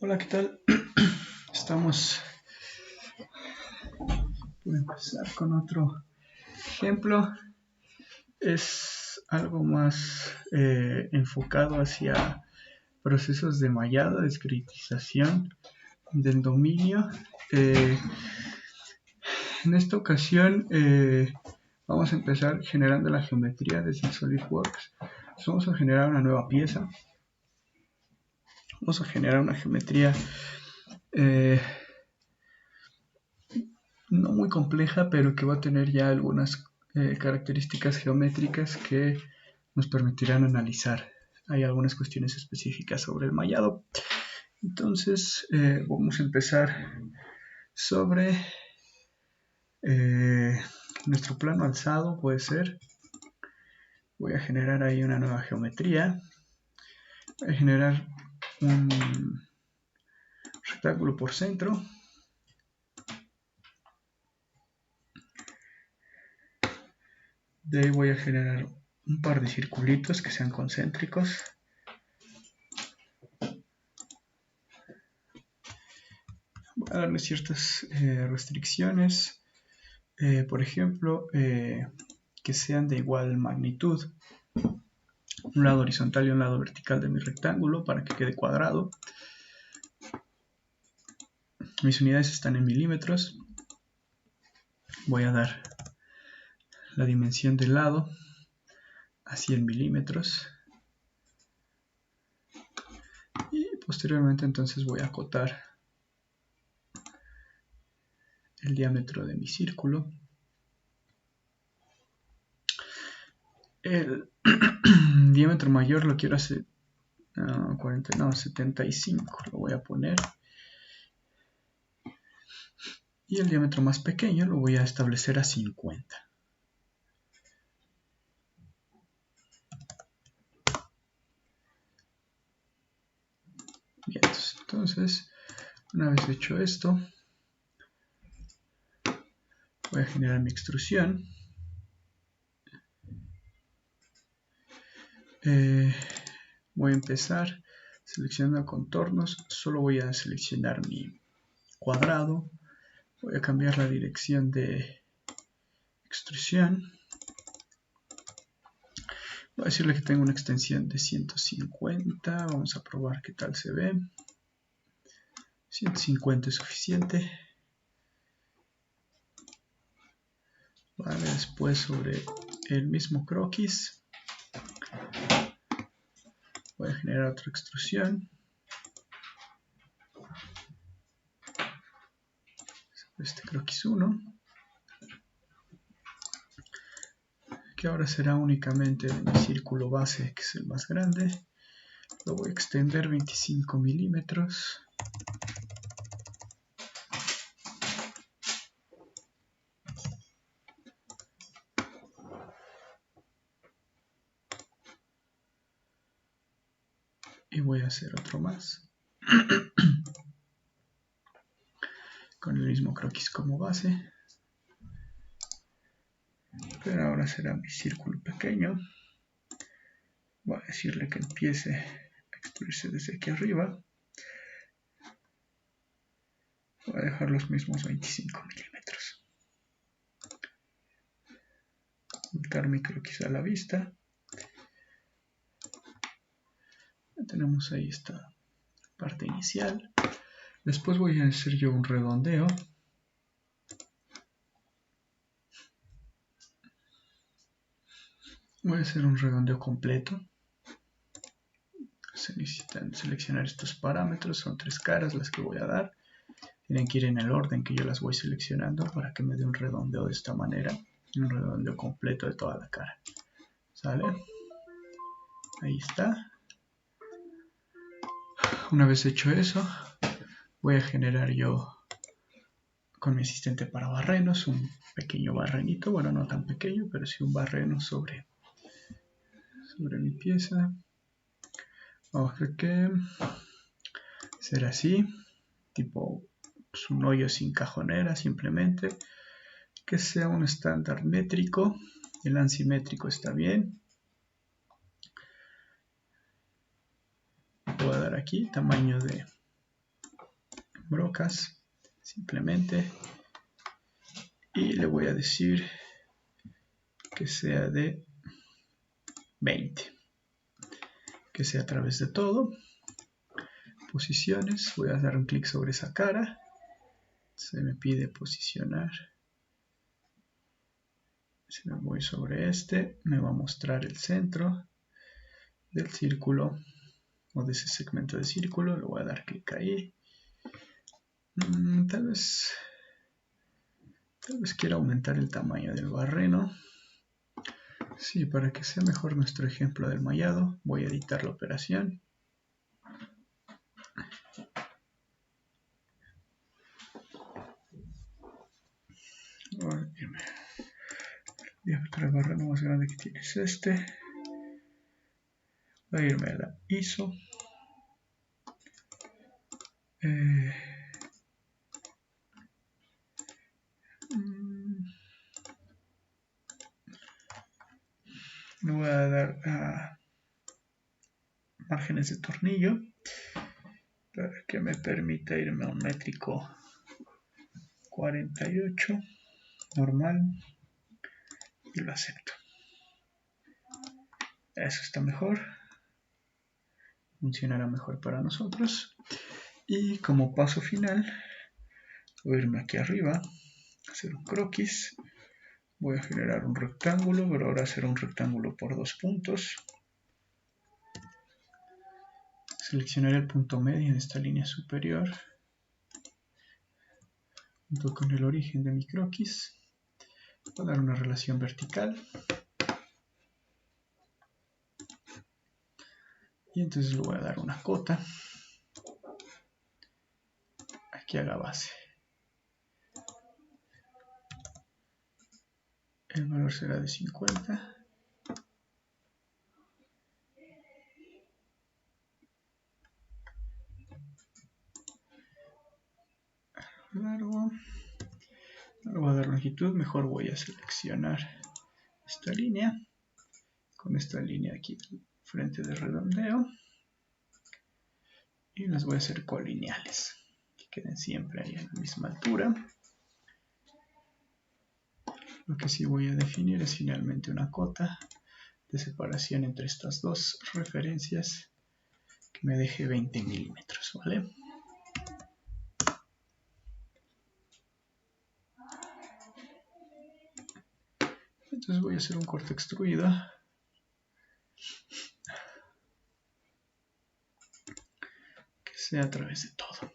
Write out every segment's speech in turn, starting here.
Hola, ¿qué tal? Estamos por empezar con otro ejemplo. Es algo más enfocado hacia procesos de mallado, discretización del dominio. En esta ocasión vamos a empezar generando la geometría desde SolidWorks. Entonces vamos a generar una nueva pieza. Vamos a generar una geometría no muy compleja, pero que va a tener ya algunas características geométricas que nos permitirán analizar. Hay algunas cuestiones específicas sobre el mallado. Entonces vamos a empezar sobre nuestro plano alzado, puede ser. Voy a generar ahí una nueva geometría. Voy a generar un rectángulo por centro. De ahí voy a generar un par de circulitos que sean concéntricos. Voy a darle ciertas restricciones. Por ejemplo, que sean de igual magnitud. Un lado horizontal y un lado vertical de mi rectángulo para que quede cuadrado. Mis unidades están en milímetros. Voy a dar la dimensión del lado a 100 milímetros. Y posteriormente entonces voy a acotar el diámetro de mi círculo. El diámetro mayor lo quiero hacer 75 lo voy a poner. Y el diámetro más pequeño lo voy a establecer a 50. Bien, entonces, una vez hecho esto, voy a generar mi extrusión. Voy a empezar seleccionando contornos. Solo voy a seleccionar mi cuadrado. Voy a cambiar la dirección de extrusión. Voy a decirle que tengo una extensión de 150. Vamos a probar qué tal se ve. 150 es suficiente. Vale, después sobre el mismo croquis voy a generar otra extrusión. Este croquis 1. Que ahora será únicamente de mi círculo base, que es el más grande. Lo voy a extender 25 milímetros. Y voy a hacer otro más. Con el mismo croquis como base. Pero ahora será mi círculo pequeño. Voy a decirle que empiece a extruirse desde aquí arriba. Voy a dejar los mismos 25 milímetros. Montar mi croquis a la vista. Ya tenemos ahí esta parte inicial. Después voy a hacer yo un redondeo. Voy a hacer un redondeo completo. Se necesitan seleccionar estos parámetros. Son 3 caras las que voy a dar. Tienen que ir en el orden que yo las voy seleccionando para que me dé un redondeo de esta manera. Un redondeo completo de toda la cara. ¿Sale? Ahí está. Una vez hecho eso, voy a generar yo con mi asistente para barrenos un pequeño barrenito. Bueno, no tan pequeño, pero sí un barreno sobre mi pieza. Vamos a ver que será así. Tipo pues un hoyo sin cajonera simplemente. Que sea un estándar métrico. El ansimétrico está bien. Voy a dar aquí tamaño de brocas, simplemente, y le voy a decir que sea de 20, que sea a través de todo. Posiciones, voy a dar un clic sobre esa cara, se me pide posicionar, si me voy sobre este, me va a mostrar el centro del círculo o de ese segmento de círculo, le voy a dar clic ahí. Tal vez quiera aumentar el tamaño del barreno. Sí, para que sea mejor nuestro ejemplo del mallado, voy a editar la operación. El diámetro del barreno más grande que tiene es este. Voy a irme a la ISO. Le voy a dar a márgenes de tornillo para que me permita irme a un métrico 48 normal y lo acepto. Eso está mejor, funcionará mejor para nosotros. Y como paso final voy a irme aquí arriba, hacer un croquis, voy a generar un rectángulo, pero ahora será un rectángulo por 2 puntos. Seleccionaré el punto medio en esta línea superior junto con el origen de mi croquis. Voy a dar una relación vertical y entonces le voy a dar una cota aquí a la base. El valor será de 50. Largo. Le voy a dar longitud. Mejor voy a seleccionar esta línea. Con esta línea aquí del frente de redondeo. Y las voy a hacer colineales. Que queden siempre ahí a la misma altura. Lo que sí voy a definir es finalmente una cota de separación entre estas dos referencias que me deje 20 milímetros, ¿vale? Entonces voy a hacer un corte extruido que sea a través de todo.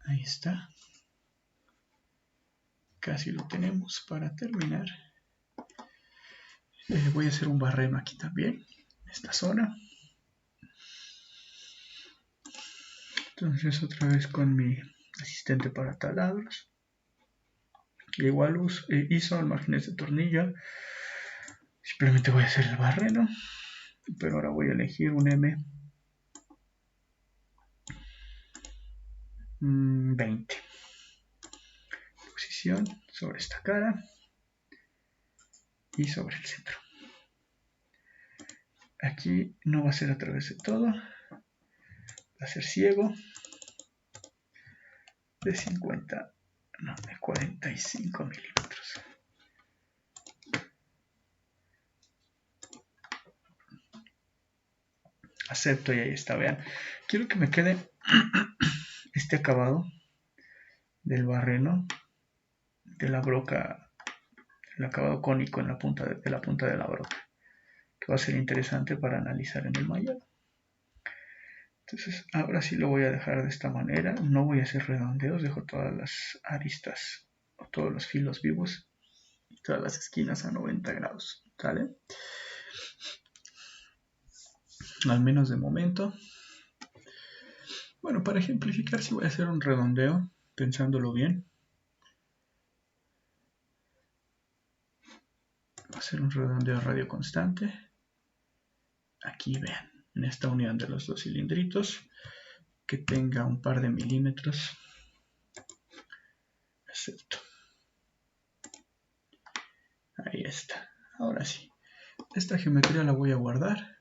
Ahí está. Casi lo tenemos para terminar. Voy a hacer un barreno aquí también, en esta zona. Entonces otra vez con mi asistente para taladros. Igual ISO al márgenes de tornillo. Simplemente voy a hacer el barreno. Pero ahora voy a elegir un M20. Posición sobre esta cara. Y sobre el centro. Aquí no va a ser a través de todo. Va a ser ciego. De 50. No, de 45 milímetros. Acepto y ahí está, vean. Quiero que me quede este acabado del barreno, de la broca, el acabado cónico en la punta de la punta de la broca, que va a ser interesante para analizar en el mallado. Entonces ahora sí lo voy a dejar de esta manera, no voy a hacer redondeos, dejo todas las aristas o todos los filos vivos y todas las esquinas a 90 grados, ¿sale? Al menos de momento. Bueno, para ejemplificar sí voy a hacer un redondeo, pensándolo bien. Va a ser un redondeo radio constante. Aquí vean, en esta unión de los dos cilindritos, que tenga un par de milímetros. Acepto. Ahí está. Ahora sí. Esta geometría la voy a guardar.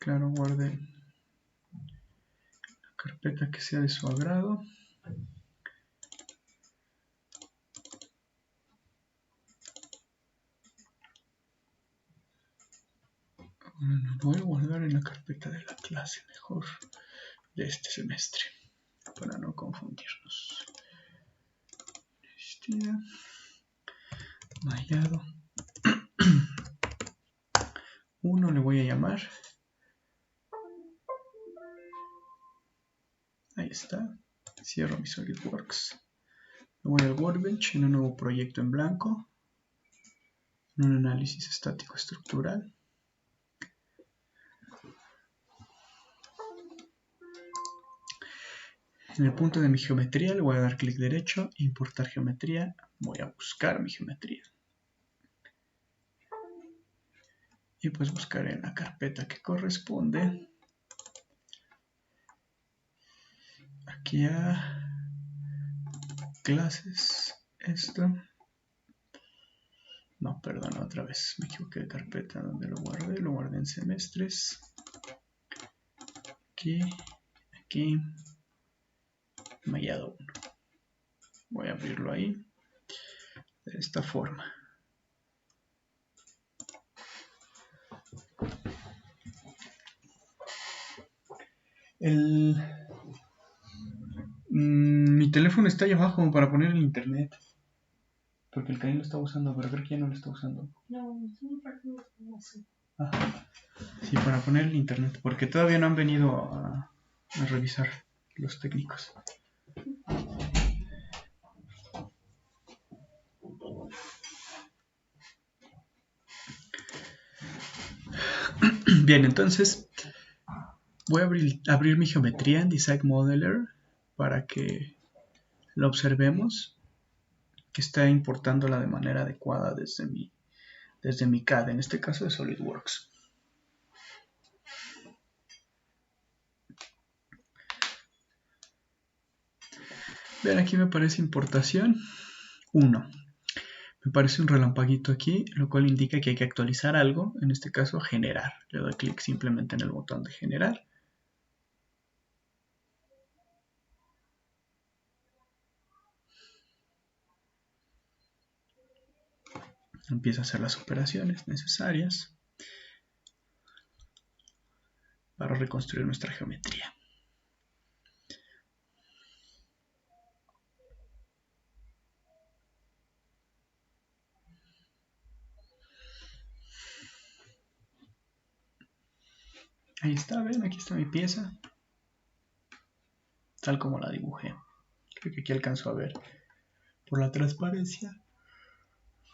Claro, guarde la carpeta que sea de su agrado. Bueno, lo voy a guardar en la carpeta de la clase mejor de este semestre para no confundirnos. Mallado 1 le voy a llamar. Ahí está. Cierro mi SolidWorks. Me voy al Workbench en un nuevo proyecto en blanco. En un análisis estático estructural. En el punto de mi geometría le voy a dar clic derecho, importar geometría. Voy a buscar mi geometría. Y pues buscaré en la carpeta que corresponde. Aquí a clases, esto. No, perdón, otra vez me equivoqué de carpeta donde lo guardé en semestres. Aquí, mallado 1. Voy a abrirlo ahí, de esta forma. Mi teléfono está ahí abajo para poner el internet. Porque el Caín lo está usando, pero creo que ya no lo está usando. No, sí, para poner el internet, porque todavía no han venido a revisar los técnicos. Bien, entonces voy a abrir mi geometría en Design Modeler para que lo observemos, que está importándola de manera adecuada desde mi CAD, en este caso de SolidWorks. Vean, aquí me aparece importación 1. Me aparece un relampaguito aquí, lo cual indica que hay que actualizar algo, en este caso generar. Le doy clic simplemente en el botón de generar. Empieza a hacer las operaciones necesarias para reconstruir nuestra geometría. Ahí está, ven, aquí está mi pieza, tal como la dibujé. Creo que aquí alcanzo a ver por la transparencia.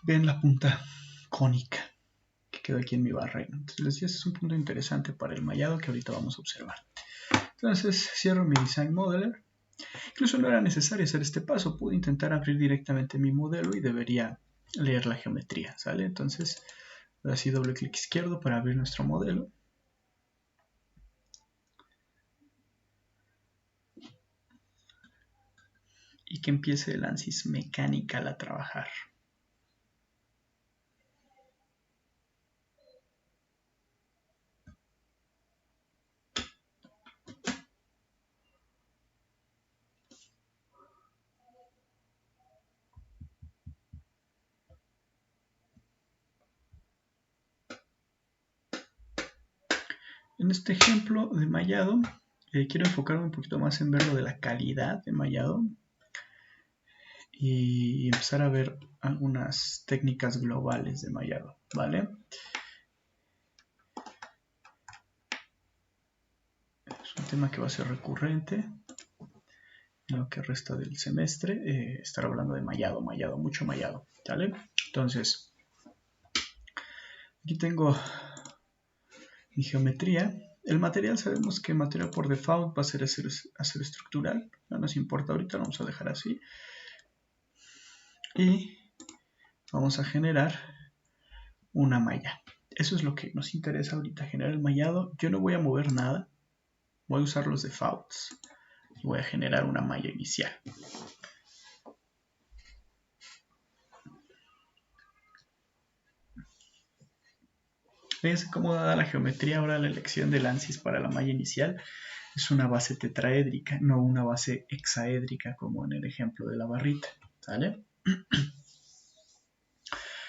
Ven la punta cónica que quedó aquí en mi barreno. Entonces les decía, ese es un punto interesante para el mallado que ahorita vamos a observar. Entonces cierro mi Design Modeler. Incluso no era necesario hacer este paso, pude intentar abrir directamente mi modelo y debería leer la geometría, ¿sale? Entonces, así doble clic izquierdo para abrir nuestro modelo. Y que empiece el ANSYS Mechanical a trabajar. En este ejemplo de mallado, quiero enfocarme un poquito más en ver lo de la calidad de mallado y empezar a ver algunas técnicas globales de mallado, ¿vale? Es un tema que va a ser recurrente en lo que resta del semestre, estar hablando de mallado, mucho mallado, ¿vale? Entonces, aquí tengo mi geometría. El material, sabemos que el material por default va a ser acero estructural, no nos importa ahorita, lo vamos a dejar así. Y vamos a generar una malla. Eso es lo que nos interesa ahorita, generar el mallado. Yo no voy a mover nada, voy a usar los defaults y voy a generar una malla inicial. Fíjense cómo dada la geometría, ahora la elección del ANSYS para la malla inicial es una base tetraédrica, no una base hexaédrica como en el ejemplo de la barrita, ¿sale?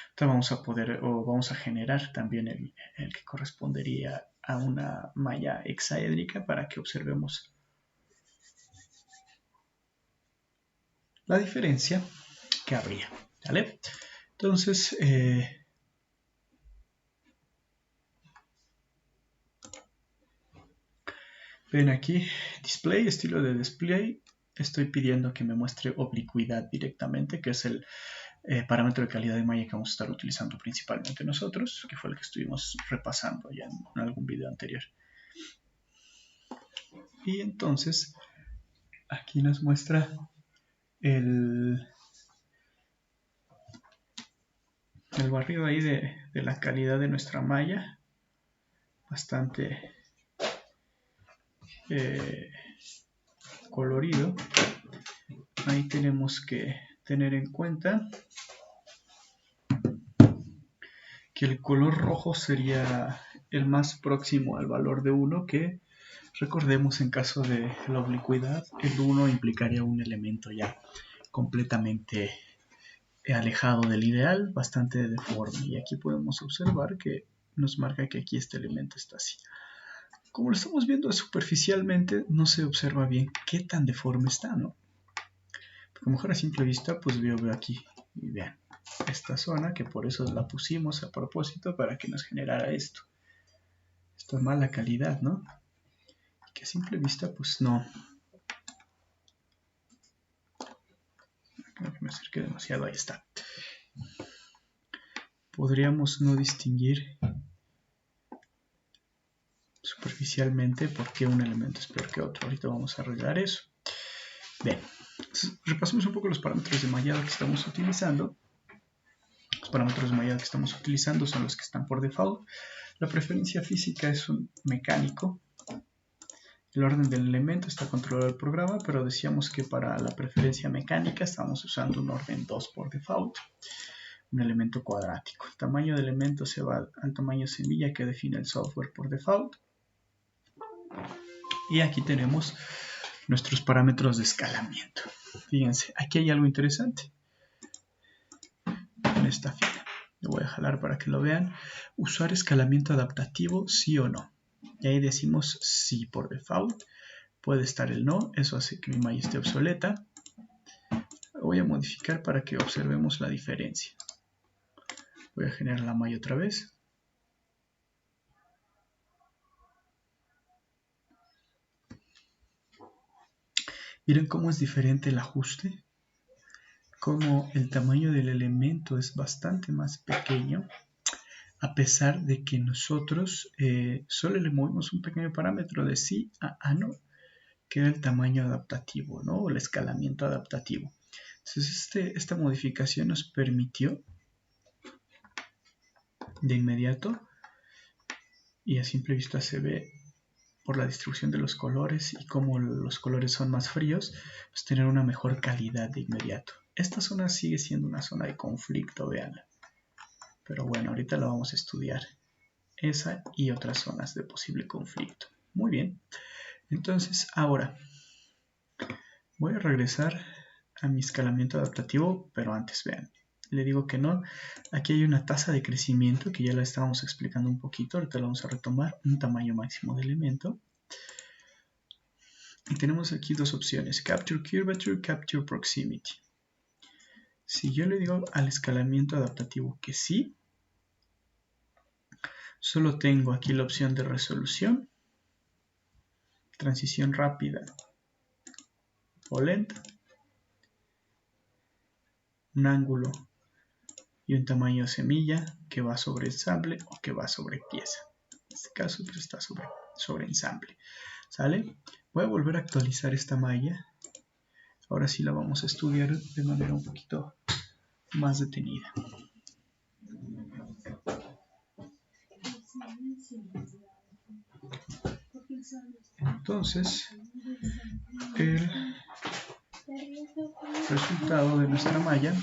Entonces vamos a generar también el que correspondería a una malla hexaédrica para que observemos la diferencia que habría, ¿vale? Entonces, ven aquí, display, estilo de display, estoy pidiendo que me muestre oblicuidad directamente, que es el parámetro de calidad de malla que vamos a estar utilizando principalmente nosotros, que fue el que estuvimos repasando ya en algún video anterior. Y entonces, aquí nos muestra el barrido ahí de la calidad de nuestra malla, bastante colorido. Ahí tenemos que tener en cuenta que el color rojo sería el más próximo al valor de 1, que recordemos en caso de la oblicuidad, el 1 implicaría un elemento ya completamente alejado del ideal, bastante deforme, y aquí podemos observar que nos marca que aquí este elemento está así. Como lo estamos viendo superficialmente, no se observa bien qué tan deforme está, ¿no? Porque a lo mejor a simple vista, pues veo aquí, y vean, esta zona, que por eso la pusimos a propósito para que nos generara esto. Esto es mala calidad, ¿no? Que a simple vista, pues no. Creo que me acerqué demasiado, ahí está. Podríamos no distinguir superficialmente por qué un elemento es peor que otro. Ahorita vamos a arreglar eso. Bien, repasemos un poco los parámetros de mallado que estamos utilizando. Los parámetros de mallado que estamos utilizando son los que están por default. La preferencia física es un mecánico. El orden del elemento está controlado el programa, pero decíamos que para la preferencia mecánica estamos usando un orden 2 por default, un elemento cuadrático. El tamaño del elemento se va al tamaño semilla que define el software por default. Y aquí tenemos nuestros parámetros de escalamiento. Fíjense, aquí hay algo interesante en esta fila. Lo voy a jalar para que lo vean. Usar escalamiento adaptativo, sí o no. Y ahí decimos sí por default. Puede estar el no, eso hace que mi malla esté obsoleta. Lo voy a modificar para que observemos la diferencia. Voy a generar la malla otra vez. Miren cómo es diferente el ajuste. Cómo el tamaño del elemento es bastante más pequeño, a pesar de que nosotros solo le movimos un pequeño parámetro de sí a no, que era el tamaño adaptativo, ¿no? O el escalamiento adaptativo. Entonces esta modificación nos permitió de inmediato, y a simple vista se ve por la distribución de los colores y como los colores son más fríos, pues tener una mejor calidad de inmediato. Esta zona sigue siendo una zona de conflicto, veanla. Pero bueno, ahorita la vamos a estudiar. Esa y otras zonas de posible conflicto. Muy bien. Entonces, ahora voy a regresar a mi escalamiento adaptativo, pero antes vean. Le digo que no. Aquí hay una tasa de crecimiento que ya la estábamos explicando un poquito. Ahorita la vamos a retomar. Un tamaño máximo de elemento. Y tenemos aquí dos opciones. Capture Curvature, Capture Proximity. Si yo le digo al escalamiento adaptativo que sí, solo tengo aquí la opción de resolución, transición rápida o lenta, un ángulo y un tamaño de semilla que va sobre ensamble o que va sobre pieza. En este caso pues está sobre ensamble. ¿Sale? Voy a volver a actualizar esta malla. Ahora sí la vamos a estudiar de manera un poquito más detenida. Entonces, el resultado de nuestra malla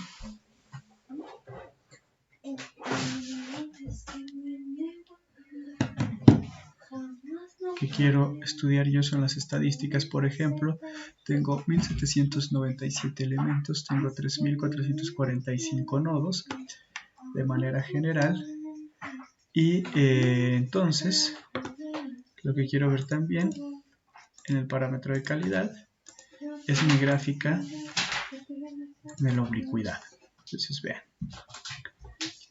quiero estudiar yo son las estadísticas. Por ejemplo, tengo 1797 elementos, tengo 3445 nodos de manera general. Y entonces, lo que quiero ver también en el parámetro de calidad es mi gráfica de la oblicuidad. Entonces vean,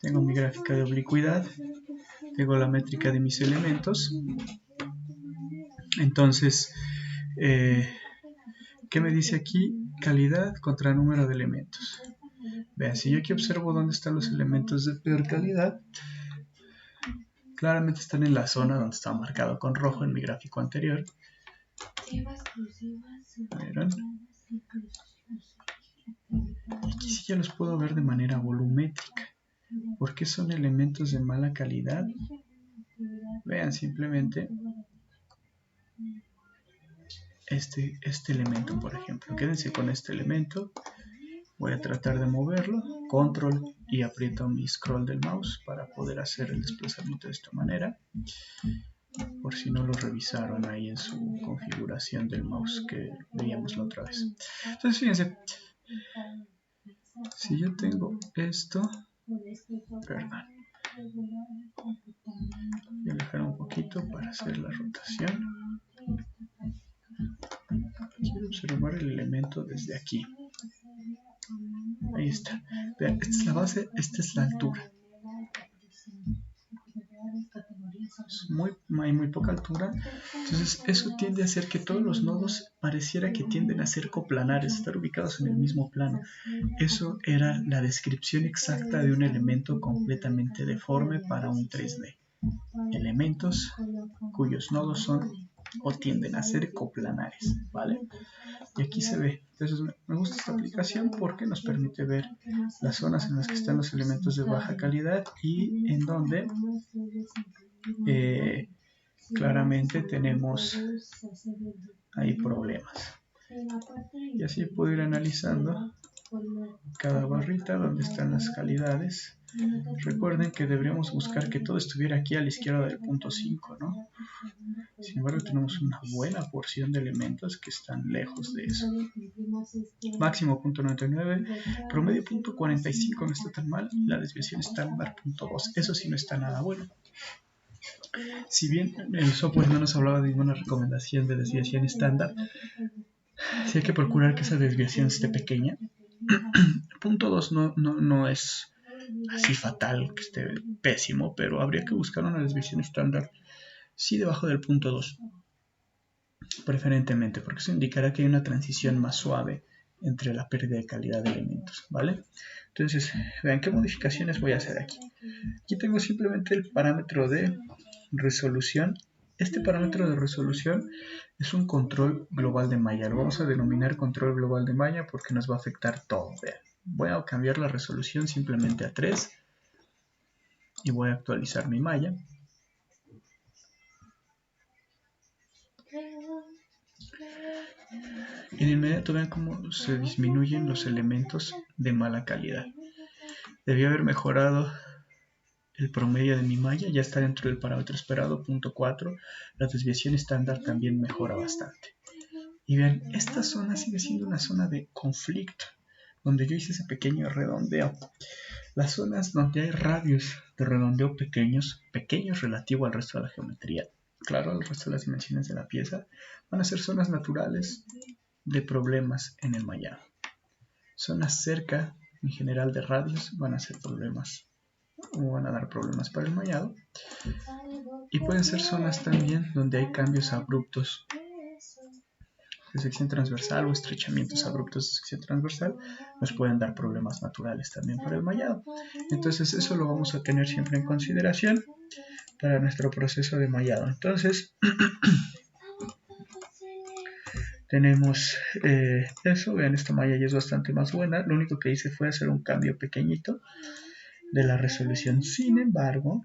tengo mi gráfica de oblicuidad, tengo la métrica de mis elementos. Entonces, ¿qué me dice aquí? Calidad contra número de elementos. Vean, si yo aquí observo dónde están los elementos de peor calidad, claramente están en la zona donde estaba marcado con rojo en mi gráfico anterior. ¿Vieron? Aquí sí ya los puedo ver de manera volumétrica. ¿Por qué son elementos de mala calidad? Vean simplemente este elemento, por ejemplo. Quédense con este elemento. Voy a tratar de moverlo. Control y aprieto mi scroll del mouse para poder hacer el desplazamiento de esta manera. Por si no lo revisaron ahí en su configuración del mouse que veíamos la otra vez. Entonces fíjense, si yo tengo esto, perdón, voy a alejar un poquito para hacer la rotación. Quiero observar el elemento desde aquí. Ahí está. Vean, esta es la base, esta es la altura. Hay muy poca altura, entonces eso tiende a hacer que todos los nodos pareciera que tienden a ser coplanares, estar ubicados en el mismo plano. Eso era la descripción exacta de un elemento completamente deforme para un 3D. Elementos cuyos nodos son o tienden a ser coplanares, ¿vale? Y aquí se ve. Entonces me gusta esta aplicación porque nos permite ver las zonas en las que están los elementos de baja calidad y en donde claramente tenemos ahí problemas. Y así puedo ir analizando cada barrita donde están las calidades. Recuerden que deberíamos buscar que todo estuviera aquí a la izquierda del punto 5, ¿no? Sin embargo, tenemos una buena porción de elementos que están lejos de eso. Máximo .99, promedio .45 no está tan mal, la desviación estándar .2, eso sí no está nada bueno. Si bien el software no nos hablaba de ninguna recomendación de desviación estándar, sí hay que procurar que esa desviación esté pequeña. .2 no es así fatal, que esté pésimo, pero habría que buscar una desviación estándar sí debajo del .2, preferentemente, porque eso indicará que hay una transición más suave entre la pérdida de calidad de elementos, ¿vale? Entonces, vean qué modificaciones voy a hacer aquí. Aquí tengo simplemente el parámetro de resolución. Este parámetro de resolución es un control global de malla. Lo vamos a denominar control global de malla porque nos va a afectar todo. Vean, voy a cambiar la resolución simplemente a 3 y voy a actualizar mi malla. Y de inmediato vean cómo se disminuyen los elementos de mala calidad. Debí haber mejorado el promedio de mi malla, ya está dentro del parámetro esperado, .4. La desviación estándar también mejora bastante. Y vean, esta zona sigue siendo una zona de conflicto, donde yo hice ese pequeño redondeo. Las zonas donde hay radios de redondeo pequeños relativo al resto de la geometría, claro, al resto de las dimensiones de la pieza, van a ser zonas naturales de problemas en el mallado. Zonas cerca, en general, de radios van a ser problemas o van a dar problemas para el mallado. Y pueden ser zonas también donde hay cambios abruptos de sección transversal o estrechamientos abruptos de sección transversal, nos pueden dar problemas naturales también para el mallado. Entonces eso lo vamos a tener siempre en consideración para nuestro proceso de mallado. Entonces tenemos eso. Vean, esta malla ya es bastante más buena. Lo único que hice fue hacer un cambio pequeñito de la resolución. Sin embargo,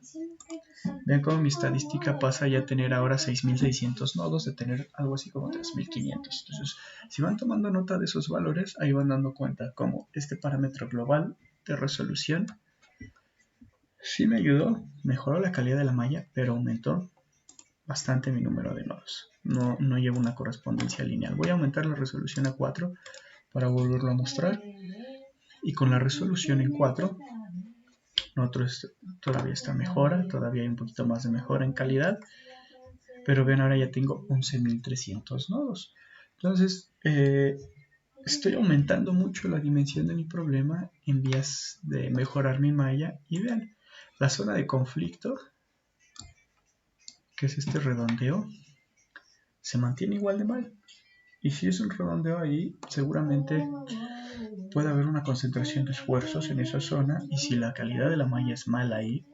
vean cómo mi estadística pasa ya a tener ahora 6600 nodos, de tener algo así como 3500. Entonces, si van tomando nota de esos valores, ahí van dando cuenta cómo este parámetro global de resolución sí me ayudó, mejoró la calidad de la malla, pero aumentó bastante mi número de nodos. No llevo una correspondencia lineal. Voy a aumentar la resolución a 4 para volverlo a mostrar. Y con la resolución en 4, nosotros todavía está mejora, todavía hay un poquito más de mejora en calidad. Pero ven, ahora ya tengo 11.300 nodos. Entonces, estoy aumentando mucho la dimensión de mi problema en vías de mejorar mi malla. Y vean, la zona de conflicto, que es este redondeo, se mantiene igual de mal. Y si es un redondeo ahí, seguramente puede haber una concentración de esfuerzos en esa zona. Y si la calidad de la malla es mala ahí,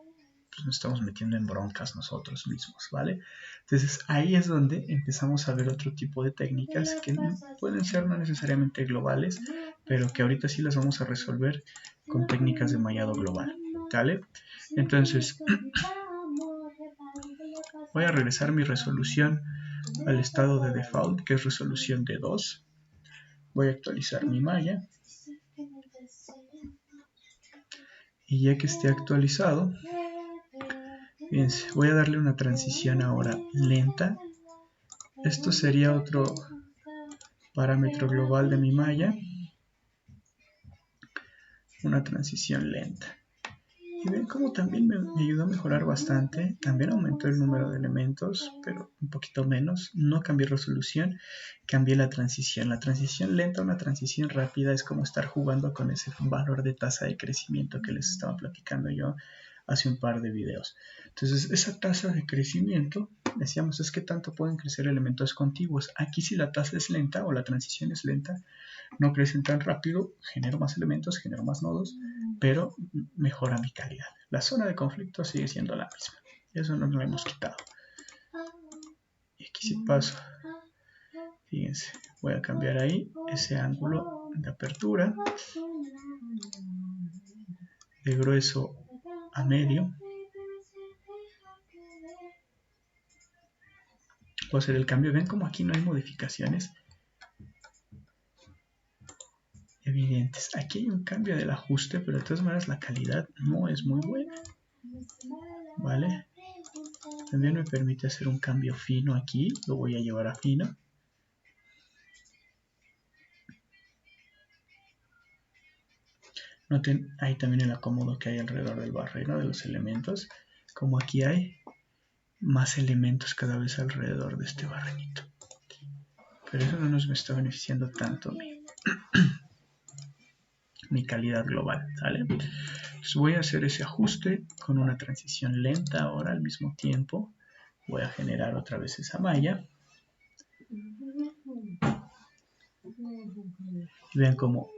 pues nos estamos metiendo en broncas nosotros mismos, ¿vale? Entonces ahí es donde empezamos a ver otro tipo de técnicas que pueden ser no necesariamente globales, pero que ahorita sí las vamos a resolver con técnicas de mallado global, ¿vale? Entonces voy a regresar mi resolución al estado de default, que es resolución de 2. Voy a actualizar mi malla. Y ya que esté actualizado, fíjense, voy a darle una transición ahora lenta. Esto sería otro parámetro global de mi malla. Una transición lenta. Y ven cómo también me ayudó a mejorar bastante. También aumentó el número de elementos, pero un poquito menos. No cambié resolución, cambié la transición. La transición lenta a una transición rápida es como estar jugando con ese valor de tasa de crecimiento que les estaba platicando yo hace un par de videos. Entonces, esa tasa de crecimiento, decíamos, es que tanto pueden crecer elementos contiguos. Aquí si la tasa es lenta o la transición es lenta, no crecen tan rápido, genero más elementos, genero más nodos, pero mejora mi calidad. La zona de conflicto sigue siendo la misma. Eso no lo hemos quitado. Y aquí si paso, fíjense, voy a cambiar ahí ese ángulo de apertura de grueso a medio. Puedo hacer el cambio. Ven como aquí no hay modificaciones evidentes. Aquí hay un cambio del ajuste, pero de todas maneras la calidad no es muy buena. ¿Vale? También me permite hacer un cambio fino aquí. Lo voy a llevar a fino. Noten ahí también el acomodo que hay alrededor del barreno de los elementos. Como aquí hay más elementos cada vez alrededor de este barrenito. Pero eso no nos está beneficiando tanto mi calidad global, ¿vale? Entonces voy a hacer ese ajuste con una transición lenta ahora al mismo tiempo. Voy a generar otra vez esa malla. Y vean cómo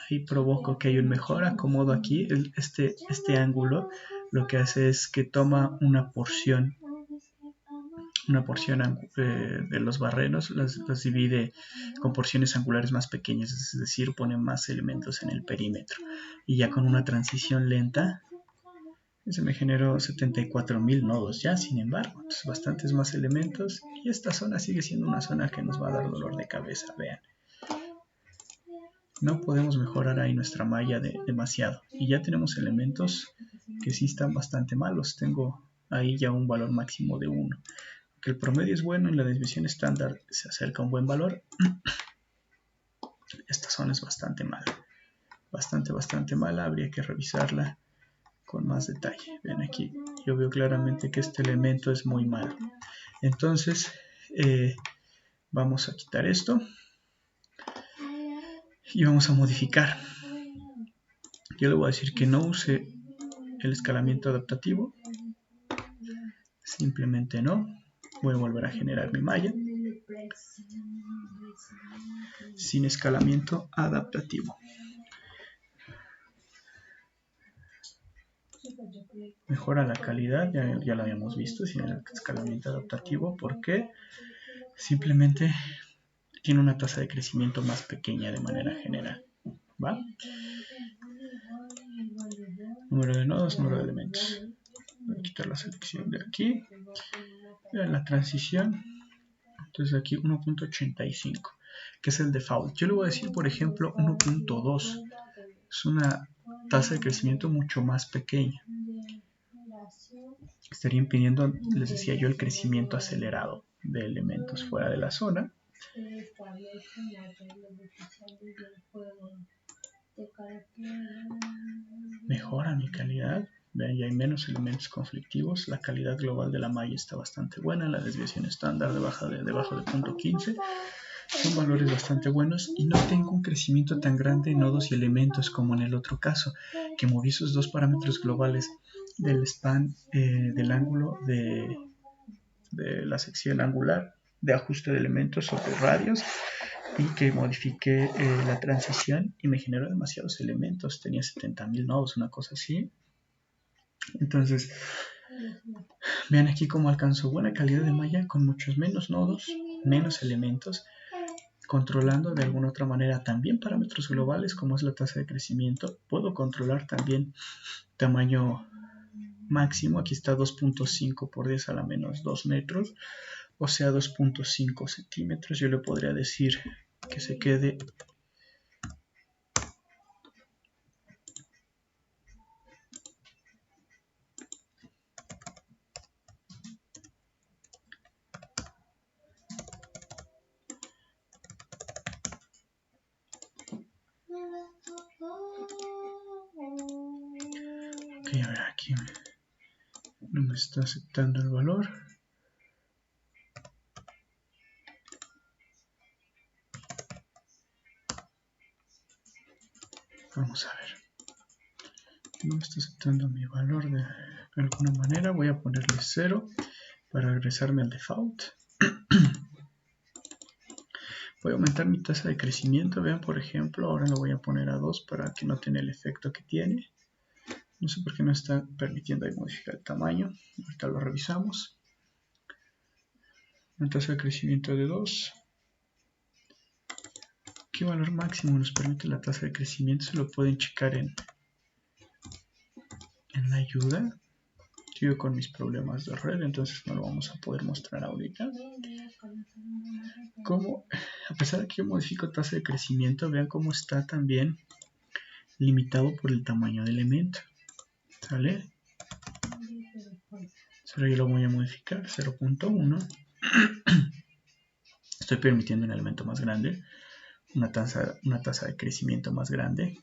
ahí provoco que hay un mejor acomodo aquí. Este ángulo lo que hace es que toma una porción de los barrenos, los divide con porciones angulares más pequeñas, es decir, pone más elementos en el perímetro. Y ya con una transición lenta, se me generó 74.000 nodos ya, sin embargo, entonces bastantes más elementos. Y esta zona sigue siendo una zona que nos va a dar dolor de cabeza, vean. No podemos mejorar ahí nuestra malla demasiado. Y ya tenemos elementos que sí están bastante malos. Tengo ahí ya un valor máximo de 1. Que el promedio es bueno y la desviación estándar se acerca a un buen valor. Esta zona es bastante mala. Bastante mala. Habría que revisarla con más detalle. Ven aquí. Yo veo claramente que este elemento es muy malo. Entonces, vamos a quitar esto. Y vamos a modificar. Yo le voy a decir que no use el escalamiento adaptativo. Simplemente no. Voy a volver a generar mi malla sin escalamiento adaptativo. Mejora la calidad, ya lo habíamos visto, sin el escalamiento adaptativo, porque simplemente tiene una tasa de crecimiento más pequeña de manera general. ¿Va? Número de nodos, número de elementos. Voy a quitar la selección de aquí. Vean la transición. Entonces aquí 1.85, que es el default. Yo le voy a decir, por ejemplo, 1.2. Es una tasa de crecimiento mucho más pequeña. estaría impidiendo, les decía yo, el crecimiento acelerado de elementos fuera de la zona. Mejora mi calidad. Vean, ya hay menos elementos conflictivos. La calidad global de la malla está bastante buena. La desviación estándar debajo de 0.15. Son valores bastante buenos y no tengo un crecimiento tan grande en nodos y elementos como en el otro caso, que moví esos dos parámetros globales del span del ángulo de la sección angular de ajuste de elementos o de radios, y que modifiqué la transición y me generó demasiados elementos. Tenía 70.000 nodos, una cosa así. Entonces, vean aquí cómo alcanzó buena calidad de malla con muchos menos nodos, menos elementos, controlando de alguna otra manera también parámetros globales como es la tasa de crecimiento. Puedo controlar también tamaño máximo. Aquí está 2.5 por 10 a la menos 2 metros, o sea 2.5 centímetros. Yo le podría decir que se quede ok. A ver, aquí no me está aceptando el valor. Vamos a ver, no me está aceptando mi valor de alguna manera. Voy a ponerle 0 para regresarme al default. Voy a aumentar mi tasa de crecimiento. Vean, por ejemplo, ahora lo voy a poner a 2 para que no tenga el efecto que tiene. No sé por qué no está permitiendo ahí modificar el tamaño. Ahorita lo revisamos. Una tasa de crecimiento de 2. ¿Qué valor máximo nos permite la tasa de crecimiento? Se lo pueden checar en la ayuda. Sigo con mis problemas de red, entonces no lo vamos a poder mostrar ahorita. Como, a pesar de que yo modifico tasa de crecimiento, vean cómo está también limitado por el tamaño del elemento. ¿Sale? Ahora yo lo voy a modificar 0.1. Estoy permitiendo un elemento más grande, una tasa de crecimiento más grande.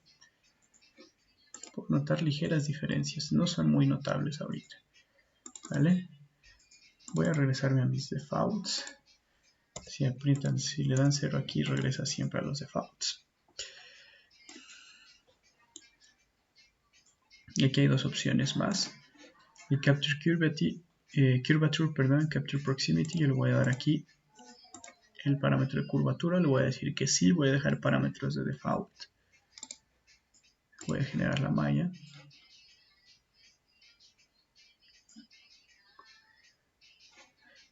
Puedo notar ligeras diferencias, no son muy notables ahorita. ¿Vale? Voy a regresarme a mis defaults. Si le dan 0 aquí, regresa siempre a los defaults. Y aquí hay dos opciones más. El Capture Capture Proximity, yo le voy a dar aquí el parámetro de curvatura. Le voy a decir que sí, voy a dejar parámetros de default. Voy a generar la malla.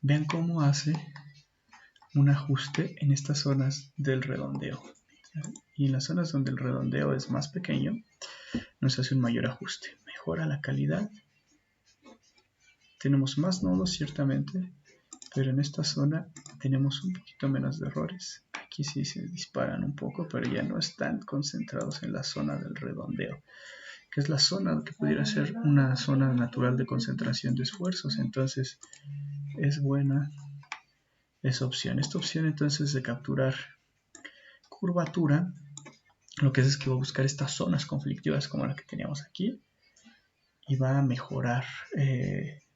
Vean cómo hace un ajuste en estas zonas del redondeo. Y en las zonas donde el redondeo es más pequeño, nos hace un mayor ajuste. Mejora la calidad. Tenemos más nodos, ciertamente, pero en esta zona tenemos un poquito menos de errores. Aquí sí se disparan un poco, pero ya no están concentrados en la zona del redondeo, que es la zona que pudiera ser una zona natural de concentración de esfuerzos. Entonces es buena esa opción. Esta opción entonces de capturar curvatura, lo que hace es que va a buscar estas zonas conflictivas como la que teníamos aquí y va a mejorar,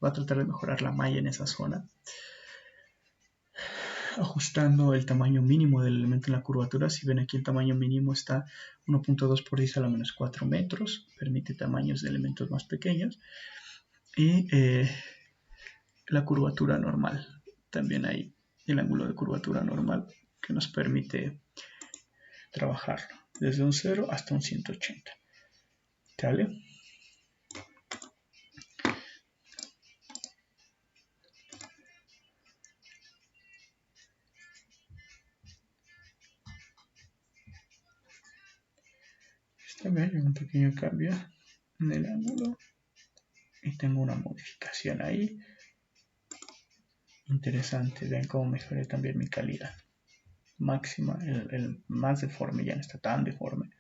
va a tratar de mejorar la malla en esa zona, ajustando el tamaño mínimo del elemento en la curvatura. Si ven aquí, el tamaño mínimo está 1.2 por 10 a la menos 4 metros, permite tamaños de elementos más pequeños, y la curvatura normal, también hay el ángulo de curvatura normal que nos permite trabajarlo desde un 0 hasta un 180. ¿Sale? También hay un pequeño cambio en el ángulo y tengo una modificación ahí interesante. Vean cómo mejoré también mi calidad máxima. El más deforme ya no está tan deforme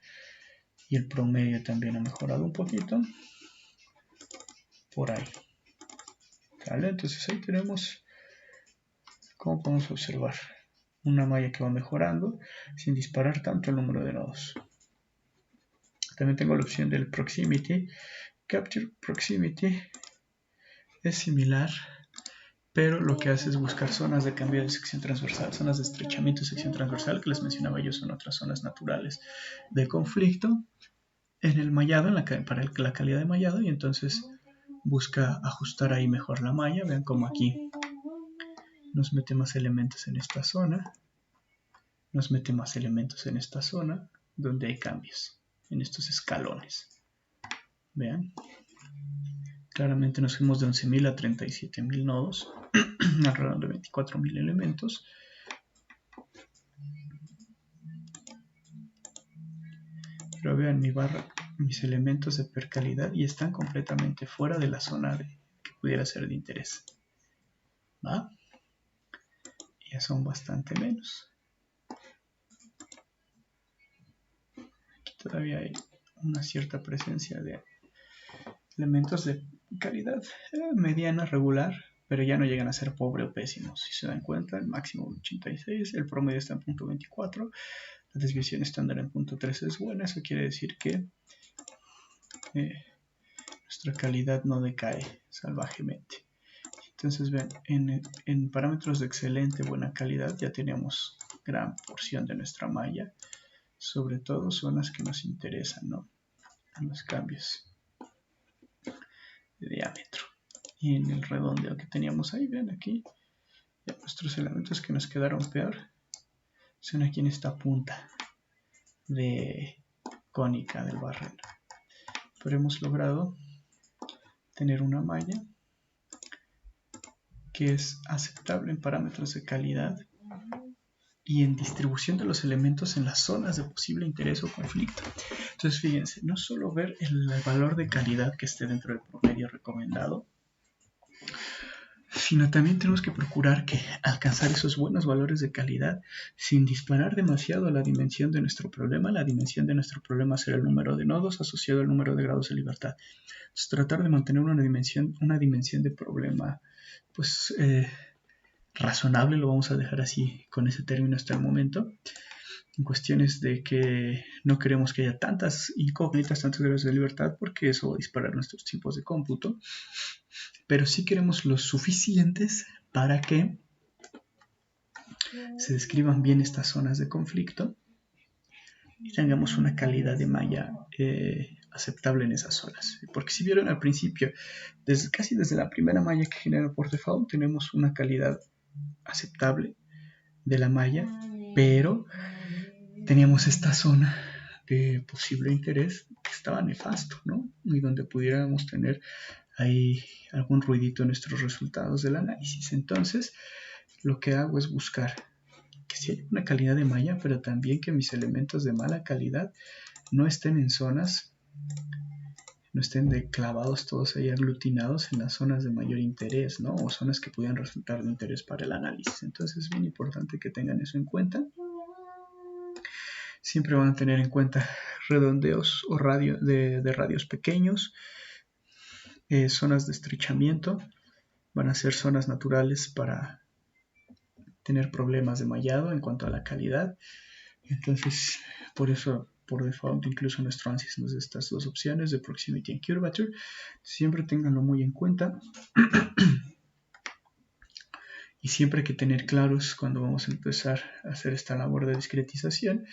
y el promedio también ha mejorado un poquito por ahí. ¿Vale? Entonces ahí tenemos, como podemos observar, una malla que va mejorando sin disparar tanto el número de nodos. También tengo la opción del Proximity. Capture Proximity es similar, pero lo que hace es buscar zonas de cambio de sección transversal, zonas de estrechamiento de sección transversal, que les mencionaba yo, son otras zonas naturales de conflicto en el mallado, para la calidad de mallado, y entonces busca ajustar ahí mejor la malla. Vean cómo aquí nos mete más elementos en esta zona, nos mete más elementos en esta zona, donde hay cambios, en estos escalones. Vean, claramente nos fuimos de 11.000 a 37.000 nodos, alrededor de 24.000 elementos. Pero vean mi barra, mis elementos de percalidad, y están completamente fuera de la zona que pudiera ser de interés. ¿Va? Ya son bastante menos. Aquí todavía hay una cierta presencia de elementos de calidad mediana, regular, pero ya no llegan a ser pobre o pésimos. Si se dan cuenta, el máximo 86, el promedio está en .24, la desviación estándar en .13 es buena. Eso quiere decir que nuestra calidad no decae salvajemente. Entonces ven, en parámetros de excelente, buena calidad, ya tenemos gran porción de nuestra malla, sobre todo zonas que nos interesan, ¿no? En los cambios de diámetro. Y en el redondeo que teníamos ahí, ven aquí, ya nuestros elementos que nos quedaron peor son aquí en esta punta de cónica del barreno. Pero hemos logrado tener una malla que es aceptable en parámetros de calidad y en distribución de los elementos en las zonas de posible interés o conflicto. Entonces fíjense, no solo ver el valor de calidad que esté dentro del promedio recomendado, sino también tenemos que procurar alcanzar esos buenos valores de calidad sin disparar demasiado a la dimensión de nuestro problema. La dimensión de nuestro problema será el número de nodos asociado al número de grados de libertad. Entonces, tratar de mantener una dimensión de problema pues razonable, lo vamos a dejar así con ese término hasta el momento, en cuestiones de que no queremos que haya tantas incógnitas, tantos grados de libertad, porque eso va a disparar nuestros tiempos de cómputo, pero sí queremos los suficientes para que se describan bien estas zonas de conflicto y tengamos una calidad de malla aceptable en esas zonas. Porque si vieron al principio, casi desde la primera malla que genera por default, tenemos una calidad aceptable de la malla, pero teníamos esta zona de posible interés que estaba nefasto, ¿no? Y donde pudiéramos tener ahí algún ruidito en nuestros resultados del análisis. Entonces, lo que hago es buscar que sí haya una calidad de malla, pero también que mis elementos de mala calidad no estén en zonas, no estén clavados todos ahí aglutinados en las zonas de mayor interés, ¿no? O zonas que pudieran resultar de interés para el análisis. Entonces es bien importante que tengan eso en cuenta. Siempre van a tener en cuenta redondeos o de radios pequeños, zonas de estrechamiento. Van a ser zonas naturales para tener problemas de mallado en cuanto a la calidad. Entonces, por eso, por default, incluso nuestro ANSYS nos da estas dos opciones de Proximity y Curvature. Siempre ténganlo muy en cuenta. Y siempre hay que tener claros cuando vamos a empezar a hacer esta labor de discretización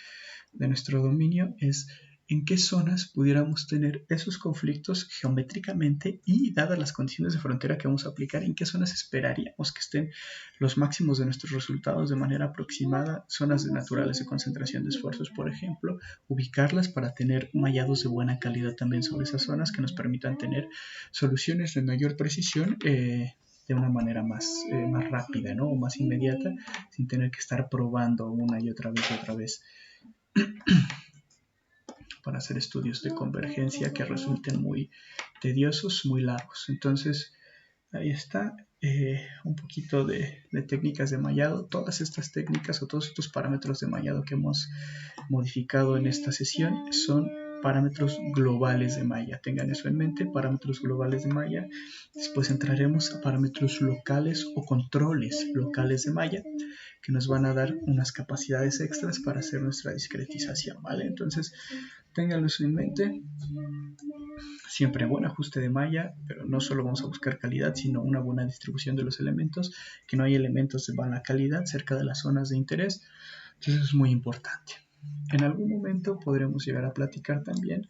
de nuestro dominio es en qué zonas pudiéramos tener esos conflictos geométricamente y dadas las condiciones de frontera que vamos a aplicar, en qué zonas esperaríamos que estén los máximos de nuestros resultados de manera aproximada, zonas naturales de concentración de esfuerzos, por ejemplo, ubicarlas para tener mallados de buena calidad también sobre esas zonas que nos permitan tener soluciones de mayor precisión de una manera más rápida, ¿no? O más inmediata, sin tener que estar probando una y otra vez para hacer estudios de convergencia que resulten muy tediosos, muy largos. Entonces, ahí está un poquito de técnicas de mallado. Todas estas técnicas o todos estos parámetros de mallado que hemos modificado en esta sesión son parámetros globales de malla. Tengan eso en mente, parámetros globales de malla. Después entraremos a parámetros locales o controles locales de malla, que nos van a dar unas capacidades extras para hacer nuestra discretización, ¿vale? Entonces, ténganlo en mente. Siempre buen ajuste de malla, pero no solo vamos a buscar calidad, sino una buena distribución de los elementos, que no hay elementos de mala calidad cerca de las zonas de interés. Entonces es muy importante. En algún momento podremos llegar a platicar también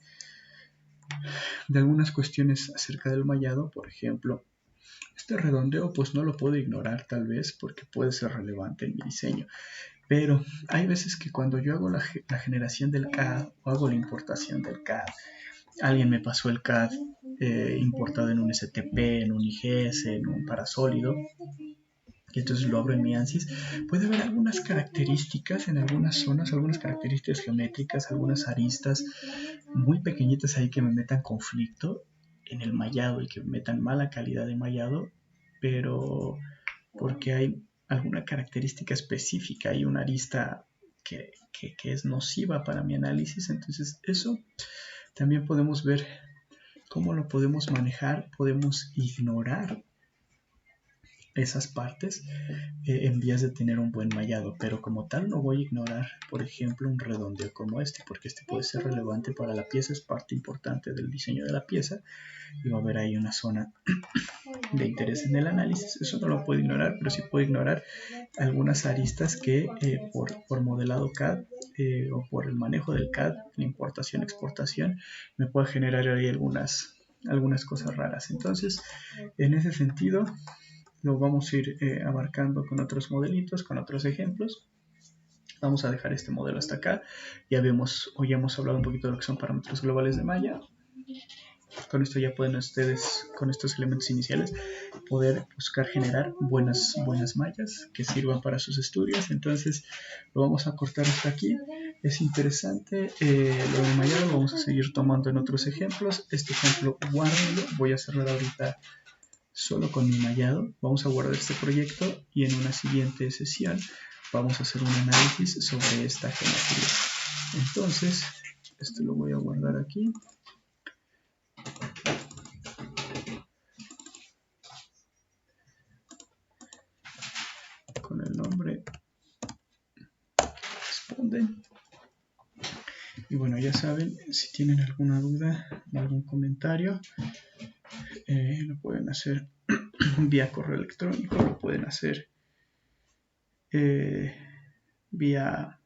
de algunas cuestiones acerca del mallado. Por ejemplo, este redondeo pues no lo puedo ignorar tal vez porque puede ser relevante en mi diseño. Pero hay veces que cuando yo hago la generación del CAD o hago la importación del CAD, alguien me pasó el CAD importado en un STP, en un IGS, en un parasólido, y entonces lo abro en mi ANSYS. Puede haber algunas características en algunas zonas, algunas características geométricas, algunas aristas muy pequeñitas ahí que me metan conflicto en el mallado y que me metan mala calidad de mallado, pero porque hay alguna característica específica, hay una arista que es nociva para mi análisis. Entonces eso también podemos ver cómo lo podemos manejar. Podemos ignorar esas partes en vías de tener un buen mallado, pero como tal no voy a ignorar, por ejemplo, un redondeo como este, porque este puede ser relevante para la pieza, es parte importante del diseño de la pieza y va a haber ahí una zona de interés en el análisis. Eso no lo puedo ignorar, pero sí puedo ignorar algunas aristas que por modelado CAD o por el manejo del CAD, la importación, exportación, me puede generar ahí algunas cosas raras. Entonces, en ese sentido, lo vamos a ir abarcando con otros modelitos, con otros ejemplos. Vamos a dejar este modelo hasta acá. Ya hemos hablado un poquito de lo que son parámetros globales de malla. Con esto ya pueden ustedes, con estos elementos iniciales, poder buscar generar buenas mallas que sirvan para sus estudios. Entonces lo vamos a cortar hasta aquí. Es interesante lo del mallado, lo vamos a seguir tomando en otros ejemplos. Este ejemplo guárdenlo, voy a cerrar ahorita solo con mi mallado. Vamos a guardar este proyecto y en una siguiente sesión vamos a hacer un análisis sobre esta geometría. Entonces, esto lo voy a guardar aquí. Con el nombre que responden. Y bueno, ya saben, si tienen alguna duda, algún comentario, lo pueden hacer vía correo electrónico, lo pueden hacer vía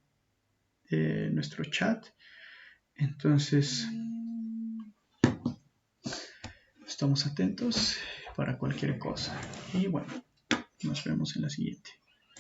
nuestro chat. Entonces, estamos atentos para cualquier cosa. Y bueno, nos vemos en la siguiente.